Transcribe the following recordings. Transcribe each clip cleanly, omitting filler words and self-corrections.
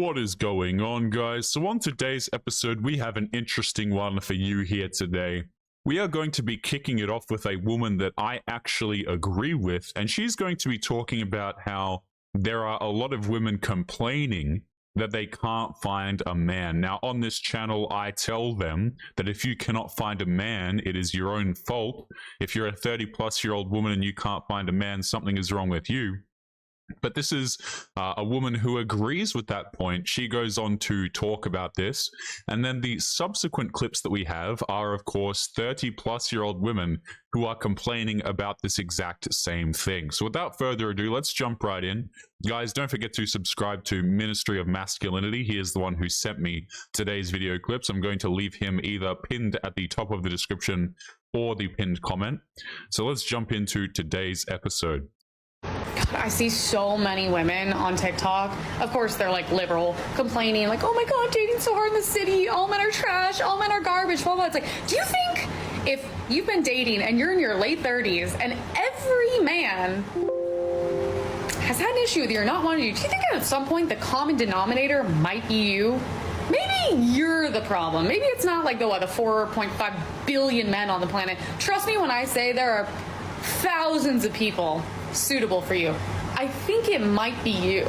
What is going on, guys? So on today's episode, we have an interesting one for you here today. We are going to be kicking it off with a woman that I actually agree with, and she's going to be talking about how there are a lot of women complaining that they can't find a man. Now, on this channel, I tell them that if you cannot find a man, it is your own fault. If you're a 30-plus-year-old woman and you can't find a man, something is wrong with you. But this is a woman who agrees with that point. She goes on to talk about this. And then the subsequent clips that we have are, of course, 30-plus-year-old women who are complaining about this exact same thing. So without further ado, let's jump right in. Guys, don't forget to subscribe to Ministry of Masculinity. He is the one who sent me today's video clips. I'm going to leave him either pinned at the top of the description or the pinned comment. So let's jump into today's episode. I see so many women on TikTok. Of course, they're like liberal, complaining like, oh my God, dating's so hard in the city. All men are trash. All men are garbage. Blah, blah. It's like, do you think if you've been dating and you're in your late 30s and every man has had an issue with you or not wanting you, do you think at some point the common denominator might be you? Maybe you're the problem. Maybe it's not like the 4.5 billion men on the planet. Trust me when I say there are thousands of people suitable for you. I think it might be you.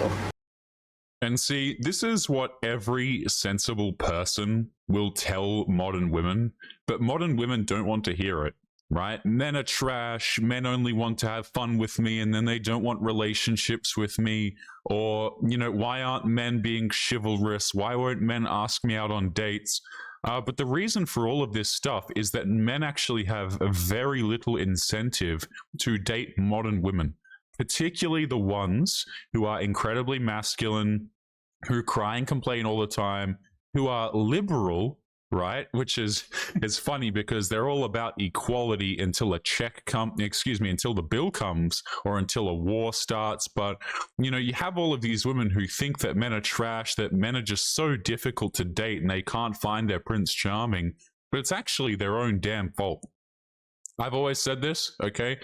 And see, this is what every sensible person will tell modern women, but modern women don't want to hear it, right? Men are trash, men only want to have fun with me, and then they don't want relationships with me. Or, you know, why aren't men being chivalrous? Why won't men ask me out on dates? But the reason for all of this stuff is that men actually have a very little incentive to date modern women, particularly the ones who are incredibly masculine, who cry and complain all the time, who are liberal, right? Which is funny because they're all about equality until a until the bill comes or until a war starts. But, you know, you have all of these women who think that men are trash, that men are just so difficult to date and they can't find their Prince Charming, but it's actually their own damn fault. I've always said this, okay?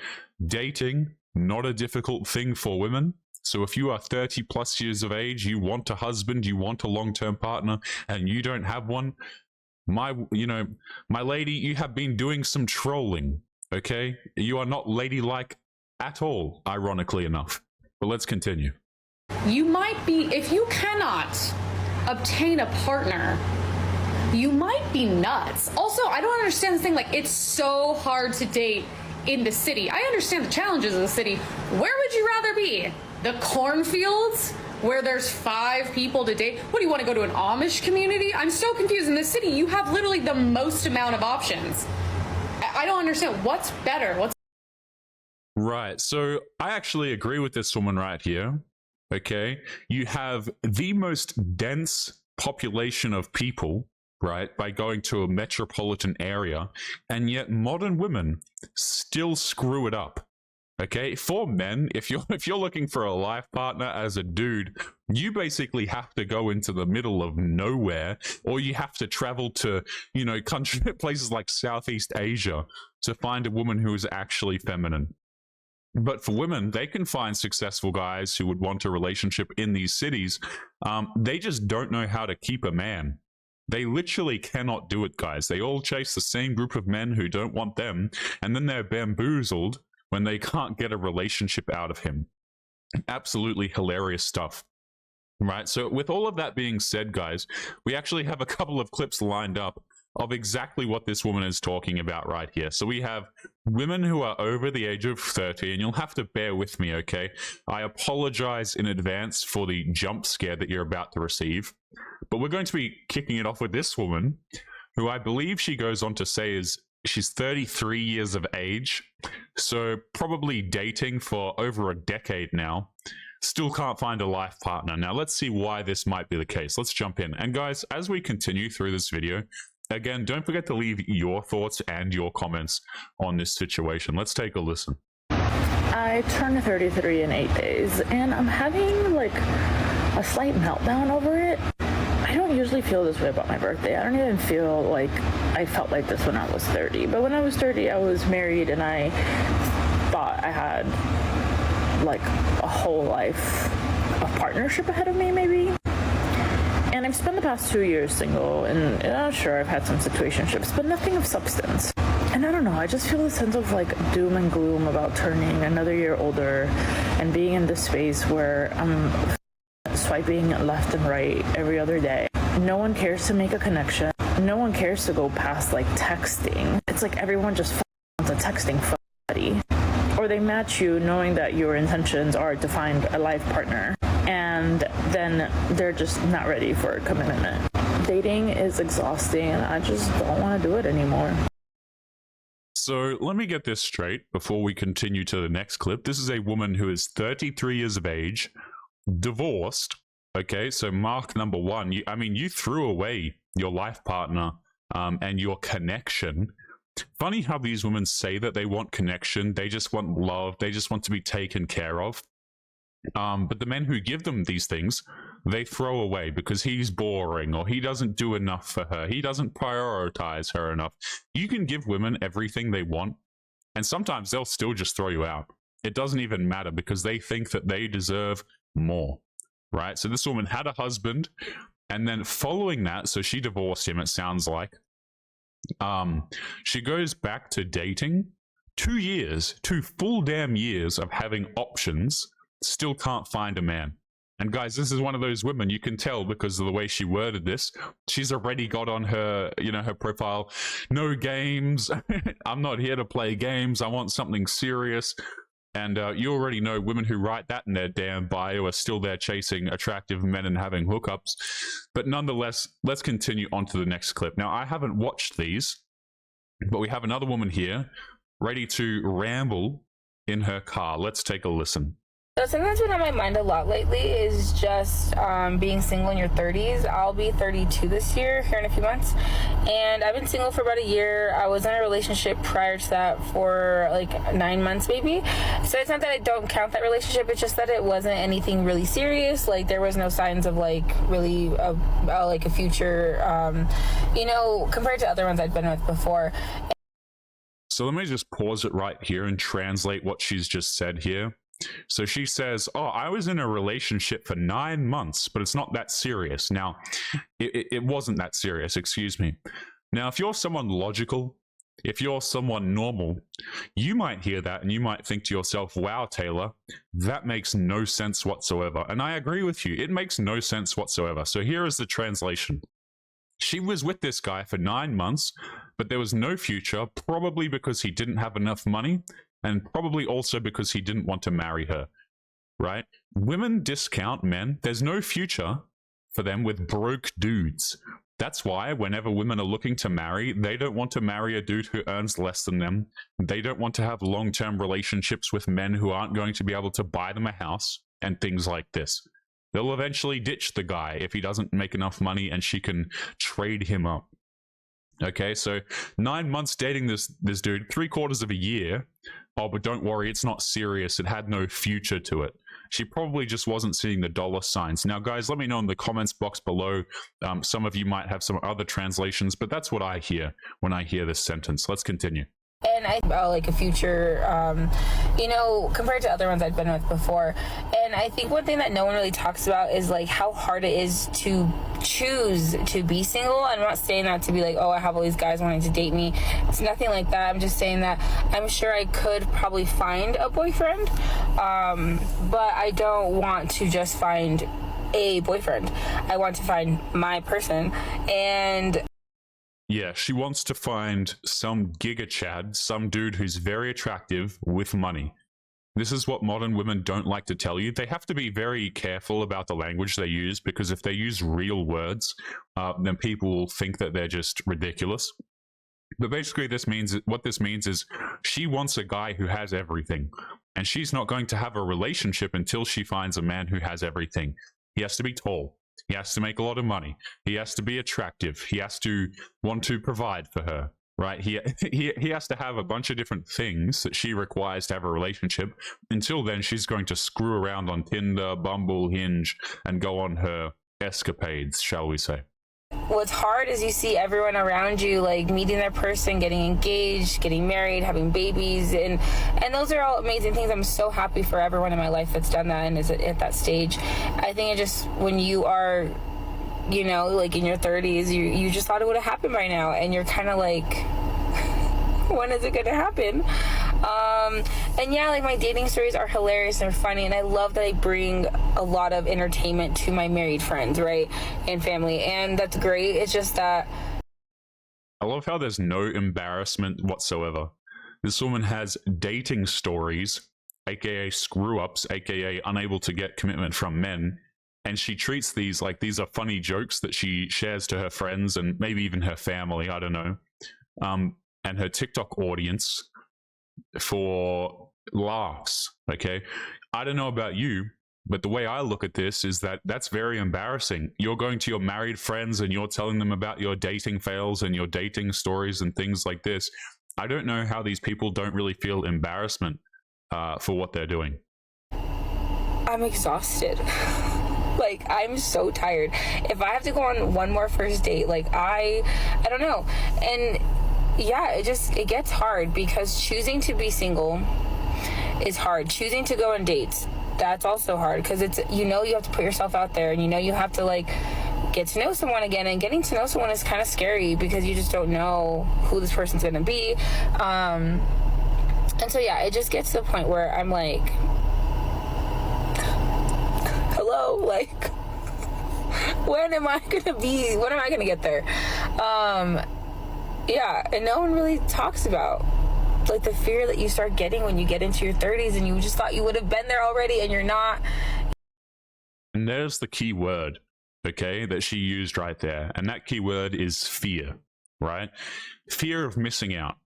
Dating, not a difficult thing for women. So if you are 30 plus years of age, you want a husband, you want a long-term partner, and you don't have one, my lady, you have been doing some trolling, okay? You are not ladylike at all, ironically enough. But let's continue. You might be, if you cannot obtain a partner, you might be nuts. Also, I don't understand this thing, like, it's so hard to date in the city. I understand the challenges of the city. Where would you rather be? The cornfields where there's 5 people to date? What, do you want to go to an Amish community? I'm so confused. In the city, you have literally the most amount of options. I don't understand. What's better? Right. So I actually agree with this woman right here. Okay. You have the most dense population of people, right, by going to a metropolitan area, and yet modern women still screw it up. Okay, for men, if you're looking for a life partner as a dude, you basically have to go into the middle of nowhere, or you have to travel to, you know, places like Southeast Asia to find a woman who is actually feminine. But for women, they can find successful guys who would want a relationship in these cities. They just don't know how to keep a man. They literally cannot do it, guys. They all chase the same group of men who don't want them, and then they're bamboozled when they can't get a relationship out of him. Absolutely hilarious stuff. Right, so with all of that being said, guys, we actually have a couple of clips lined up of exactly what this woman is talking about right here. So we have women who are over the age of 30, and you'll have to bear with me, okay? I apologize in advance for the jump scare that you're about to receive, but we're going to be kicking it off with this woman, who I believe she goes on to say she's 33 years of age, so probably dating for over a decade now. Still can't find a life partner. Now, let's see why this might be the case. Let's jump in. And guys, as we continue through this video, again, don't forget to leave your thoughts and your comments on this situation. Let's take a listen. I turned 33 in 8 days, and I'm having like a slight meltdown over it. I don't usually feel this way about my birthday. I don't even feel like I felt like this when I was 30. But when I was 30, I was married, and I thought I had like a whole life of partnership ahead of me, maybe. I've spent the past 2 years single, and sure, I've had some situationships, but nothing of substance. And I don't know, I just feel a sense of like doom and gloom about turning another year older and being in this space where I'm swiping left and right every other day. No one cares to make a connection. No one cares to go past like texting. It's like everyone just wants a texting buddy. Or they match you knowing that your intentions are to find a life partner, and then they're just not ready for a commitment. Dating is exhausting, and I just don't want to do it anymore. So let me get this straight before we continue to the next clip. This is a woman who is 33 years of age, divorced. Okay, so mark number one. You threw away your life partner and your connection. Funny how these women say that they want connection. They just want love. They just want to be taken care of. But the men who give them these things, they throw away because he's boring or he doesn't do enough for her. He doesn't prioritize her enough. You can give women everything they want, and sometimes they'll still just throw you out. It doesn't even matter because they think that they deserve more, right? So this woman had a husband, and then following that, so she divorced him, it sounds like. She goes back to dating. 2 years, 2 full damn years of having options, still can't find a man. And guys, this is one of those women, you can tell because of the way she worded this. She's already got on her, her profile, no games. I'm not here to play games. I want something serious. And you already know women who write that in their damn bio are still there chasing attractive men and having hookups. But nonetheless, let's continue on to the next clip. Now, I haven't watched these, but we have another woman here ready to ramble in her car. Let's take a listen. So something that's been on my mind a lot lately is just being single in your 30s. I'll be 32 this year, here in a few months. And I've been single for about a year. I was in a relationship prior to that for like 9 months maybe. So it's not that I don't count that relationship. It's just that it wasn't anything really serious. Like there was no signs of like really like a future, compared to other ones I'd been with before. So let me just pause it right here and translate what she's just said here. So she says, I was in a relationship for 9 months, but it's not that serious. Now, it wasn't that serious, excuse me. Now, if you're someone logical, if you're someone normal, you might hear that and you might think to yourself, wow, Taylor, that makes no sense whatsoever. And I agree with you. It makes no sense whatsoever. So here is the translation. She was with this guy for 9 months, but there was no future, probably because he didn't have enough money, and probably also because he didn't want to marry her, right? Women discount men. There's no future for them with broke dudes. That's why whenever women are looking to marry, they don't want to marry a dude who earns less than them. They don't want to have long-term relationships with men who aren't going to be able to buy them a house and things like this. They'll eventually ditch the guy if he doesn't make enough money and she can trade him up. Okay, so 9 months dating this dude, 3/4 of a year. Oh, but don't worry, it's not serious. It had no future to it. She probably just wasn't seeing the dollar signs. Now, guys, let me know in the comments box below. Some of you might have some other translations, but that's what I hear when I hear this sentence. Let's continue. And I like a future, compared to other ones I've been with before. And I think one thing that no one really talks about is like how hard it is to choose to be single. I'm not saying that to be like, I have all these guys wanting to date me. It's nothing like that. I'm just saying that I'm sure I could probably find a boyfriend, but I don't want to just find a boyfriend. I want to find my person. And yeah, she wants to find some giga chad, some dude who's very attractive with money. This is what modern women don't like to tell you. They have to be very careful about the language they use, because if they use real words, then people will think that they're just ridiculous. But basically what this means is she wants a guy who has everything, and she's not going to have a relationship until she finds a man who has everything. He has to be tall. He has to make a lot of money. He has to be attractive. He has to want to provide for her, right? He has to have a bunch of different things that she requires to have a relationship. Until then, she's going to screw around on Tinder, Bumble, Hinge, and go on her escapades, shall we say. What's hard is you see everyone around you like meeting their person, getting engaged, getting married, having babies, and those are all amazing things. I'm so happy for everyone in my life that's done that and is at that stage. I think it just, when you are you know, like in your 30s, you just thought it would have happened by now, and you're kind of like, when is it gonna happen? And yeah, like my dating stories are hilarious and funny, and I love that I bring a lot of entertainment to my married friends, right, and family, and that's great. It's just that I love how there's no embarrassment whatsoever. This woman has dating stories, aka screw-ups, aka unable to get commitment from men, and she treats these like these are funny jokes that she shares to her friends and maybe even her family, I don't know, and her TikTok audience for laughs, okay? I don't know about you, but the way I look at this is that that's very embarrassing. You're going to your married friends and you're telling them about your dating fails and your dating stories and things like this. I don't know how these people don't really feel embarrassment for what they're doing. I'm exhausted. Like, I'm so tired. If I have to go on one more first date, like, I don't know. And yeah, it gets hard, because choosing to be single is hard. Choosing to go on dates, that's also hard, because it's, you know, you have to put yourself out there, and you know you have to like get to know someone again, and getting to know someone is kind of scary because you just don't know who this person's gonna be. And so yeah, it just gets to the point where I'm like, hello, like, when am I gonna get there? Yeah, and no one really talks about like the fear that you start getting when you get into your 30s and you just thought you would have been there already and you're not. And there's the key word, okay, that she used right there. And that key word is fear, right? Fear of missing out.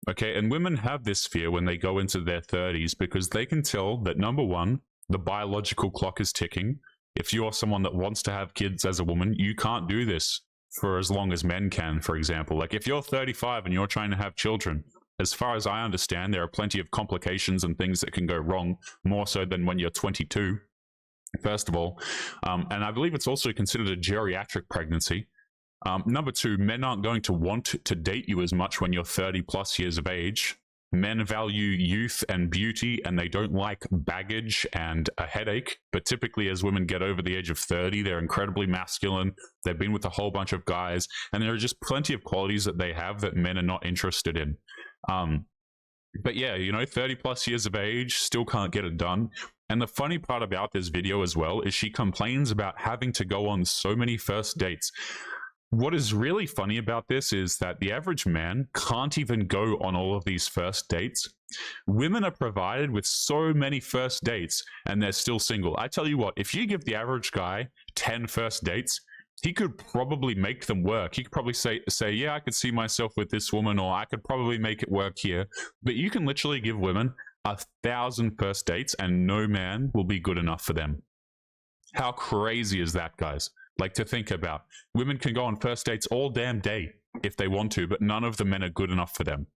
Okay, and women have this fear when they go into their 30s because they can tell that, number one, the biological clock is ticking. If you're someone that wants to have kids as a woman, you can't do this for as long as men can, for example. Like if you're 35 and you're trying to have children, as far as I understand, there are plenty of complications and things that can go wrong, more so than when you're 22, first of all. And I believe it's also considered a geriatric pregnancy. Number two, men aren't going to want to date you as much when you're 30 plus years of age. Men value youth and beauty, and they don't like baggage and a headache. But typically, as women get over the age of 30, they're incredibly masculine. They've been with a whole bunch of guys, and there are just plenty of qualities that they have that men are not interested in. But yeah, you know, 30 plus years of age, still can't get it done. And the funny part about this video as well is she complains about having to go on so many first dates. What is really funny about this is that the average man can't even go on all of these first dates. Women are provided with so many first dates and they're still single. I tell you what, if you give the average guy 10 first dates, he could probably make them work. He could probably say, yeah, I could see myself with this woman, or I could probably make it work here. But you can literally give women 1,000 first dates and no man will be good enough for them. How crazy is that, guys? Like, to think about. Women can go on first dates all damn day if they want to, but none of the men are good enough for them.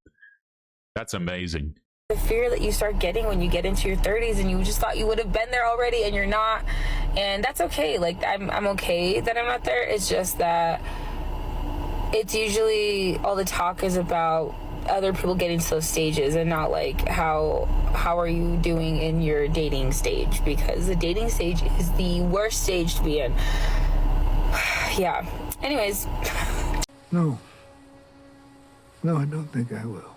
That's amazing. The fear that you start getting when you get into your 30s and you just thought you would have been there already and you're not. And that's okay. Like, I'm okay that I'm not there. It's just that it's usually all the talk is about other people getting to those stages and not like how are you doing in your dating stage, because the dating stage is the worst stage to be in. Yeah. Anyways. No, I don't think I will.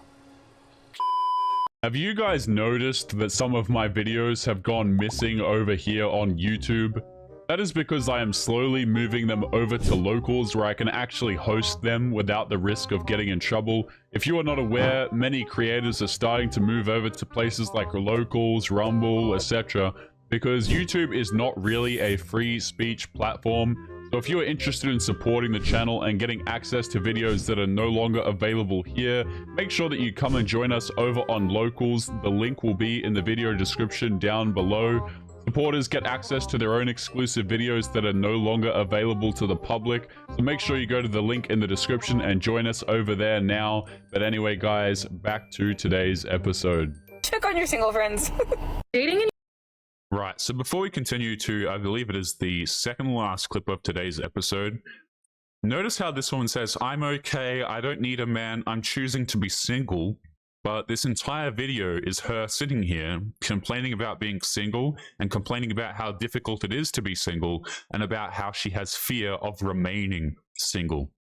Have you guys noticed that some of my videos have gone missing over here on YouTube? That is because I am slowly moving them over to locals where I can actually host them without the risk of getting in trouble. If you are not aware, many creators are starting to move over to places like locals, Rumble, etc. because YouTube is not really a free speech platform. So if you are interested in supporting the channel and getting access to videos that are no longer available here, make sure that you come and join us over on Locals. The link will be in the video description down below. Supporters get access to their own exclusive videos that are no longer available to the public. So make sure you go to the link in the description and join us over there now. But anyway, guys, back to today's episode. Check on your single friends. Dating in Right, so before we continue to, I believe it is the second last clip of today's episode, notice how this woman says, I'm okay, I don't need a man, I'm choosing to be single. but this entire video is her sitting here complaining about being single and complaining about how difficult it is to be single and about how she has fear of remaining single.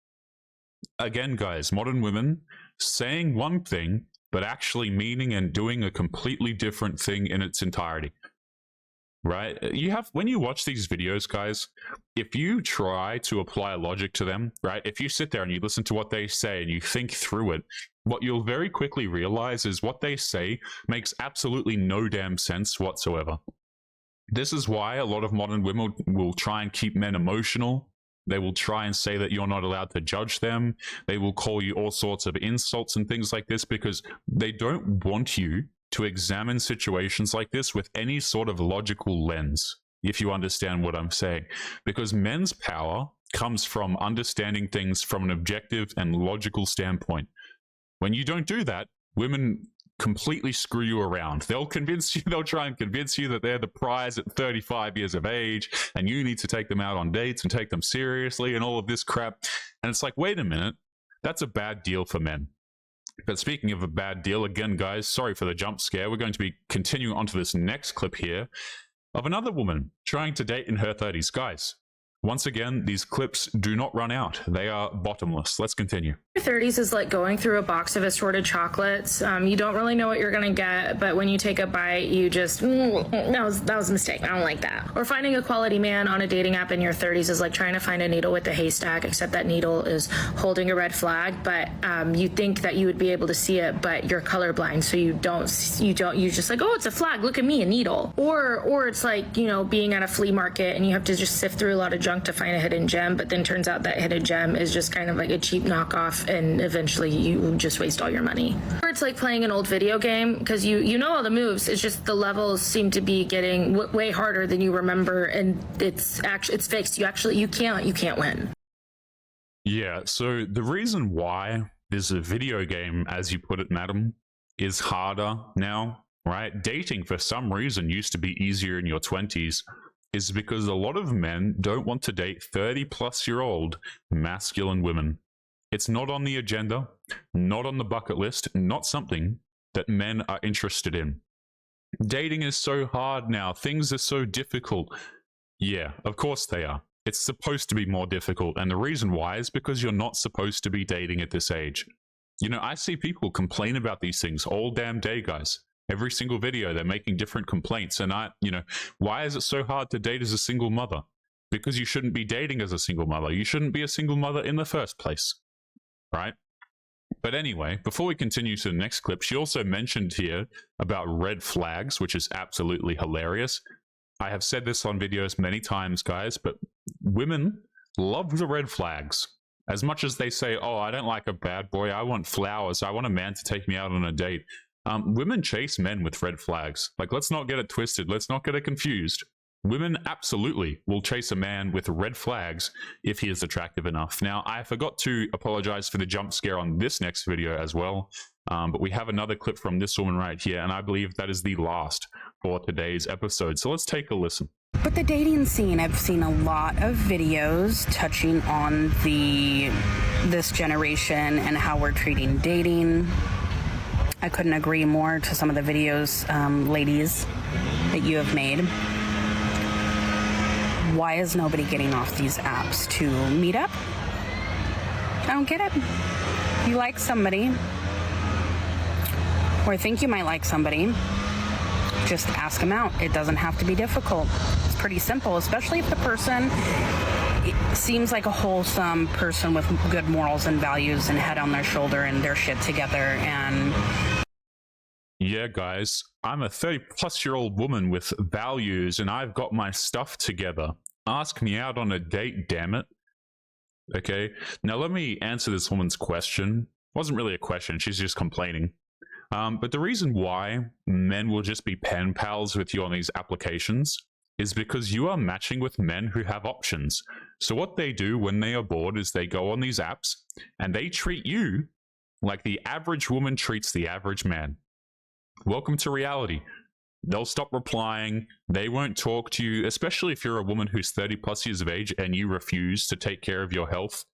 Again, guys, modern women saying one thing, but actually meaning and doing a completely different thing in its entirety. Right? When you watch these videos, guys, if you try to apply logic to them, right? If you sit there and you listen to what they say and you think through it, what you'll very quickly realize is what they say makes absolutely no damn sense whatsoever. This is why a lot of modern women will try and keep men emotional. They will try and say that you're not allowed to judge them. They will call you all sorts of insults and things like this because they don't want you to examine situations like this with any sort of logical lens, if you understand what I'm saying. Because men's power comes from understanding things from an objective and logical standpoint. When you don't do that, women completely screw you around. They'll try and convince you that they're the prize at 35 years of age and you need to take them out on dates and take them seriously and all of this crap. And it's like, wait a minute, that's a bad deal for men. But speaking of a bad deal, again, guys, sorry for the jump scare. We're going to be continuing on to this next clip here of another woman trying to date in her 30s. Guys, once again, these clips do not run out. They are bottomless. Let's continue. Your 30s is like going through a box of assorted chocolates. You don't really know what you're going to get, but when you take a bite, you just, that was a mistake. I don't like that. Or finding a quality man on a dating app in your 30s is like trying to find a needle with a haystack, except that needle is holding a red flag, but you think that you would be able to see it, but you're colorblind, so you're just like, oh, it's a flag. Look at me, a needle. Or it's like, you know, being at a flea market and you have to just sift through a lot of junk to find a hidden gem, but then turns out that hidden gem is just kind of like a cheap knockoff and eventually you just waste all your money. Or it's like playing an old video game because you know all the moves, it's just the levels seem to be getting way harder than you remember, and it's fixed. You can't win. Yeah, so the reason why this video game, as you put it, madam, is harder now, right? Dating for some reason used to be easier in your 20s is because a lot of men don't want to date 30-plus-year-old masculine women. It's not on the agenda, not on the bucket list, not something that men are interested in. Dating is so hard now. Things are so difficult. Yeah, of course they are. It's supposed to be more difficult, and the reason why is because you're not supposed to be dating at this age. You know, I see people complain about these things all damn day, guys. Every single video, they're making different complaints. And why is it so hard to date as a single mother? Because you shouldn't be dating as a single mother. You shouldn't be a single mother in the first place, right? But anyway, before we continue to the next clip, she also mentioned here about red flags, which is absolutely hilarious. I have said this on videos many times, guys, but women love the red flags. As much as they say, oh, I don't like a bad boy, I want flowers, I want a man to take me out on a date. Women chase men with red flags. Like, let's not get it twisted. Let's not get it confused. Women absolutely will chase a man with red flags if he is attractive enough. Now, I forgot to apologize for the jump scare on this next video as well, but we have another clip from this woman right here, and I believe that is the last for today's episode. So let's take a listen. But the dating scene, I've seen a lot of videos touching on this generation and how we're treating dating. I couldn't agree more to some of the videos, ladies, that you have made. Why is nobody getting off these apps to meet up? I don't get it. You like somebody, or think you might like somebody, just ask them out. It doesn't have to be difficult. It's pretty simple, especially if the person seems like a wholesome person with good morals and values and head on their shoulder and their shit together. And yeah, guys, I'm a 30-plus-year-old woman with values and I've got my stuff together. Ask me out on a date, damn it. Okay, now let me answer this woman's question. It wasn't really a question, she's just complaining. But the reason why men will just be pen pals with you on these applications is because you are matching with men who have options. So what they do when they are bored is they go on these apps and they treat you like the average woman treats the average man. Welcome to reality. They'll stop replying. They won't talk to you, especially if you're a woman who's 30 plus years of age and you refuse to take care of your health.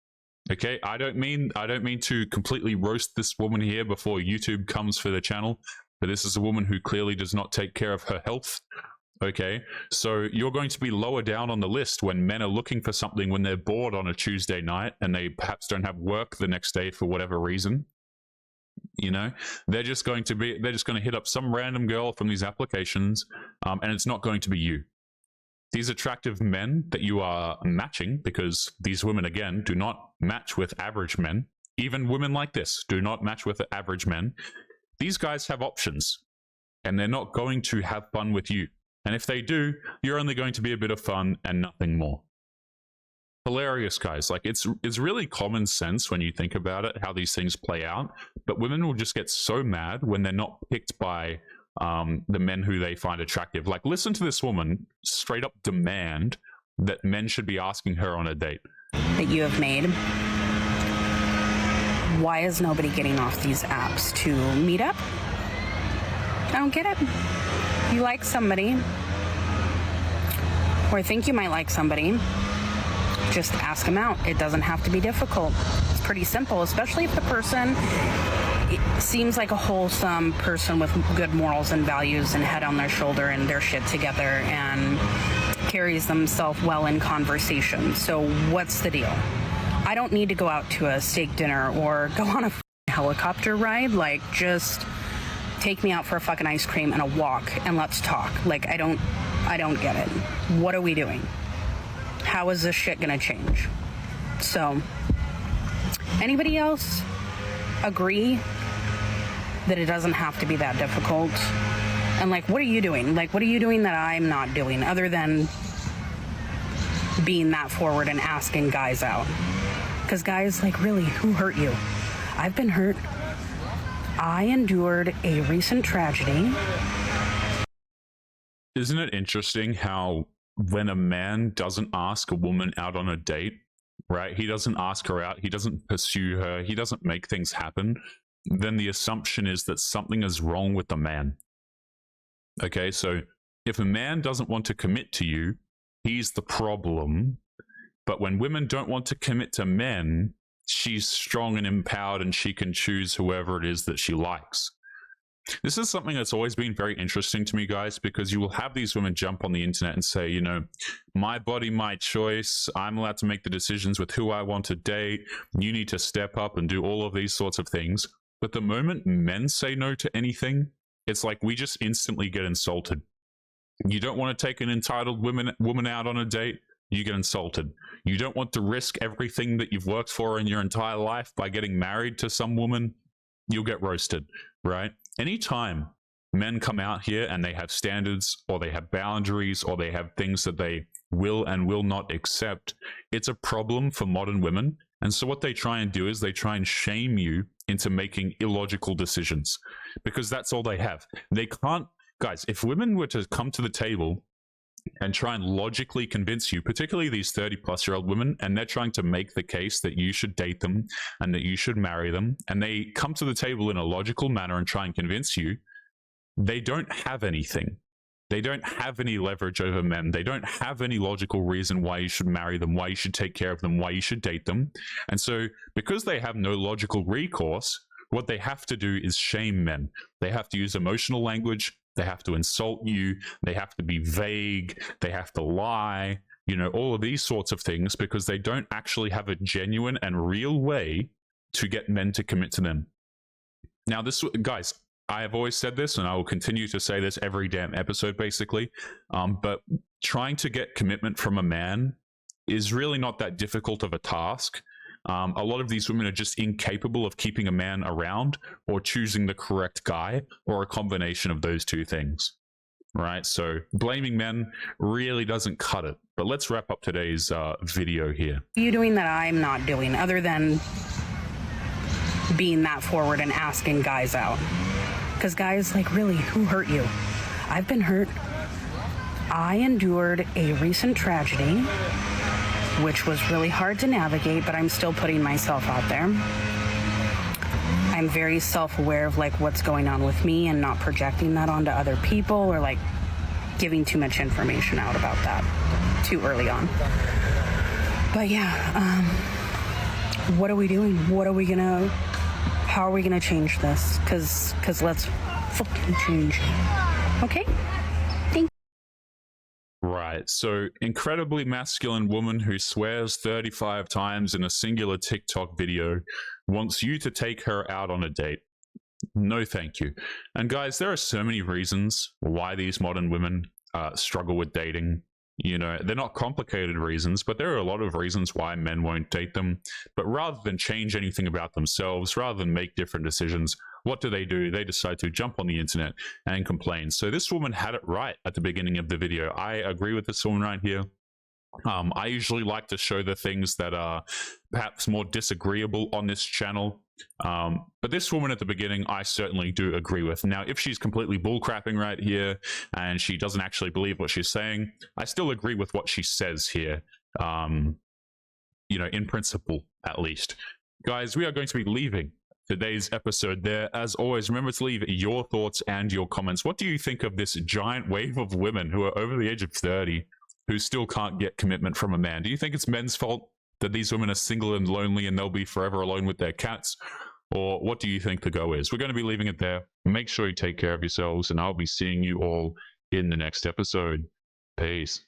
Okay, I don't mean to completely roast this woman here before YouTube comes for the channel, but this is a woman who clearly does not take care of her health. Okay, so you're going to be lower down on the list when men are looking for something when they're bored on a Tuesday night and they perhaps don't have work the next day for whatever reason. You know, they're just going to hit up some random girl from these applications, and it's not going to be you. These attractive men that you are matching, because these women, again, do not match with average men. Even women like this do not match with average men. These guys have options, and they're not going to have fun with you. And if they do, you're only going to be a bit of fun and nothing more. Hilarious, guys. Like, it's really common sense when you think about it, how these things play out. But women will just get so mad when they're not picked by the men who they find attractive. Like, listen to this woman straight up demand that men should be asking her on a date. That you have made. Why is nobody getting off these apps to meet up? I don't get it. You like somebody, or think you might like somebody, just ask them out. It doesn't have to be difficult. It's pretty simple, especially if the person seems like a wholesome person with good morals and values and head on their shoulder and their shit together and carries themselves well in conversation. So what's the deal? I don't need to go out to a steak dinner or go on a helicopter ride. Like, just take me out for a fucking ice cream and a walk and let's talk. Like, I don't get it. What are we doing? How is this shit gonna change? So, anybody else agree that it doesn't have to be that difficult? And like, what are you doing? Like, what are you doing that I'm not doing other than being that forward and asking guys out? Because guys, like, really, who hurt you? I've been hurt. I endured a recent tragedy. Isn't it interesting how when a man doesn't ask a woman out on a date, right? He doesn't ask her out. He doesn't pursue her. He doesn't make things happen. Then the assumption is that something is wrong with the man. Okay, so if a man doesn't want to commit to you, he's the problem. But when women don't want to commit to men, she's strong and empowered and she can choose whoever it is that she likes. This is something that's always been very interesting to me, guys, because you will have these women jump on the internet and say, you know, my body, my choice. I'm allowed to make the decisions with who I want to date. You need to step up and do all of these sorts of things. But the moment men say no to anything, it's like we just instantly get insulted. You don't want to take an entitled woman out on a date, you get insulted. You don't want to risk everything that you've worked for in your entire life by getting married to some woman, you'll get roasted, right? Anytime men come out here and they have standards or they have boundaries or they have things that they will and will not accept, it's a problem for modern women. And so what they try and do is they try and shame you into making illogical decisions, because that's all they have. They can't, guys, if women were to come to the table and try and logically convince you, particularly these 30-plus-year-old women, and they're trying to make the case that you should date them and that you should marry them, and they come to the table in a logical manner and try and convince you, they don't have anything. They don't have any leverage over men. They don't have any logical reason why you should marry them, why you should take care of them, why you should date them. And so because they have no logical recourse, what they have to do is shame men. They have to use emotional language. They have to insult you. They have to be vague. They have to lie, you know, all of these sorts of things, because they don't actually have a genuine and real way to get men to commit to them. Now, this, guys, I have always said this, and I will continue to say this every damn episode, basically. But trying to get commitment from a man is really not that difficult of a task. A lot of these women are just incapable of keeping a man around or choosing the correct guy, or a combination of those two things, right? So blaming men really doesn't cut it. But let's wrap up today's video here. What are you doing that I'm not doing other than being that forward and asking guys out? Because guys, like, really, who hurt you? I've been hurt. I endured a recent tragedy, which was really hard to navigate, but I'm still putting myself out there. I'm very self-aware of like what's going on with me and not projecting that onto other people or like giving too much information out about that too early on. But yeah, what are we doing? How are we gonna change this? Cause let's fucking change. Okay? Right. So, incredibly masculine woman who swears 35 times in a singular TikTok video wants you to take her out on a date. No, thank you. And guys, there are so many reasons why these modern women struggle with dating. You know, they're not complicated reasons, but there are a lot of reasons why men won't date them. But rather than change anything about themselves, rather than make different decisions, what do? They decide to jump on the internet and complain. So this woman had it right at the beginning of the video. I agree with this woman right here. I usually like to show the things that are perhaps more disagreeable on this channel. But this woman at the beginning, I certainly do agree with. Now, if she's completely bullcrapping right here and she doesn't actually believe what she's saying, I still agree with what she says here. You know, in principle, at least. Guys, we are going to be leaving today's episode there. As always, remember to leave your thoughts and your comments. What do you think of this giant wave of women who are over the age of 30 who still can't get commitment from a man? Do you think it's men's fault that these women are single and lonely and they'll be forever alone with their cats? Or what do you think the go is? We're going to be leaving it there. Make sure you take care of yourselves, and I'll be seeing you all in the next episode. Peace.